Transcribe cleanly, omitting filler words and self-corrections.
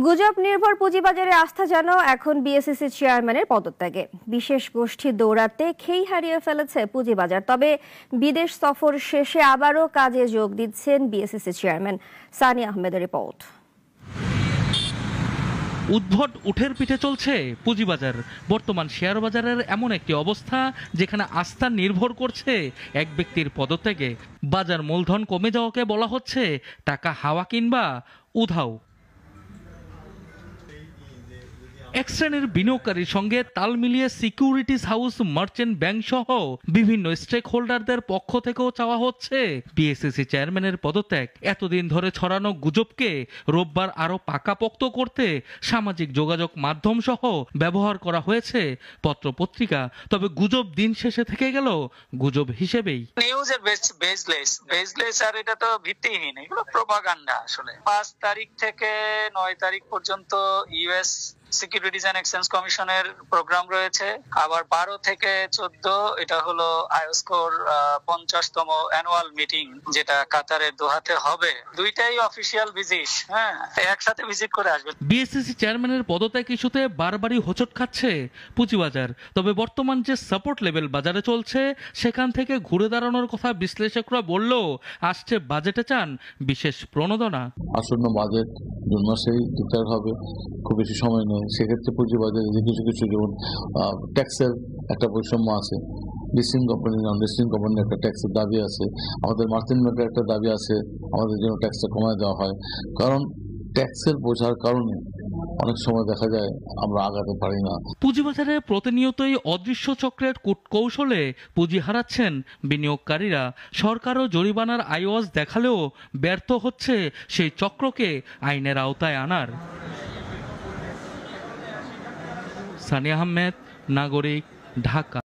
গুজব নির্ভর পুঁজিবাজারে আস্থা যেন এখন বিএসইসি চেয়ারম্যানের পদত্যাগে। বিশেষ গোষ্ঠী দৌড়াতে খেই হারিয়ে ফেলেছে পুঁজিবাজার। তবে বিদেশ সফর শেষে আবারও কাজে যোগ দিচ্ছেন বিএসইসি চেয়ারম্যান। সানি আহমেদের রিপোর্ট। উদ্ভট উঠের পিঠে চলছে পুঁজিবাজার। বর্তমান শেয়ার বাজারের এমন একটি অবস্থা যেখানে আস্থা নির্ভর করছে এক ব্যক্তির পদত্যাগে। বাজার মূলধন কমে যাওয়াকে বলা হচ্ছে টাকা হাওয়া কিংবা উধাও। এক শ্রেণীর বিনিয়োগকারীর সঙ্গে তাল মিলিয়ে সিকিউরিটিজ হাউস, মার্চেন্ট ব্যাংক সহ বিভিন্ন স্টেক হোল্ডারদের পক্ষ থেকেও চাওয়া হচ্ছে বিএসইসি চেয়ারম্যানের পদত্যাগ। এতদিন ধরে ছড়ানো গুজবকে রোববার আরো পাকাপোক্ত করতে সামাজিক যোগাযোগ মাধ্যম সহ ব্যবহার করা হয়েছে পত্রপত্রিকা। তবে গুজব দিন শেষে থেকে গেল গুজব হিসেবেই। নিউজের বেসলেস আর এটা তো ভিত্তিহীন, এগুলো প্রপাগান্ডা। আসলে ৫ তারিখ থেকে ৯ তারিখ পর্যন্ত ইউএস সিকিউরিটিজ এন্ড এক্সচেঞ্জ কমিশনের প্রোগ্রাম রয়েছে। আবার ১২ থেকে ১৪ এটা হলো আইওস্কোর ৫০তম অ্যানুয়াল মিটিং, যেটা কাতারের দোহাতে হবে। দুইটাই অফিসিয়াল ভিজিট, একসাথে ভিজিট করে আসবে। বিএসইসি চেয়ারম্যানের পদত্যাগ ইস্যুতে বারবারই হোঁচট খাচ্ছে পুঁজিবাজার। তবে বর্তমান যে সাপোর্ট লেভেল বাজারে চলছে সেখান থেকে ঘুরে দাঁড়ানোর কথা বিশ্লেষকরা বললেও আসছে বাজেটে চান বিশেষ প্রণোদনা। আসন্ন বাজেট জুন মাসেই ডিক্লেয়ার হবে, খুব বেশি সময় নেই। সেক্ষেত্রে পুঁজিবাজারে যে কিছু কিছু যেমন ট্যাক্সের একটা বৈষম্য আছে, লিস্টিং কোম্পানি নন লিস্টিং কোম্পানির একটা ট্যাক্সের দাবি আছে, আমাদের মার্চেন্ট ব্যাংকের একটা দাবি আছে আমাদের জন্য ট্যাক্সটা কমায় দেওয়া হয়। কারণ ট্যাক্সের বোঝার কারণে অনেক সময় দেখা যায় আমরা আগাতে পারি না। পুঁজিবাজারে প্রতিনিয়তই অদৃশ্য চক্রের কূটকৌশলে পুঁজি হারাচ্ছেন বিনিয়োগকারীরা। সরকারও জরিমানার আইওয়াজ দেখালেও ব্যর্থ হচ্ছে সেই চক্রকে আইনের আওতায় আনার। সানি আহমেদ, নাগরিক, ঢাকা।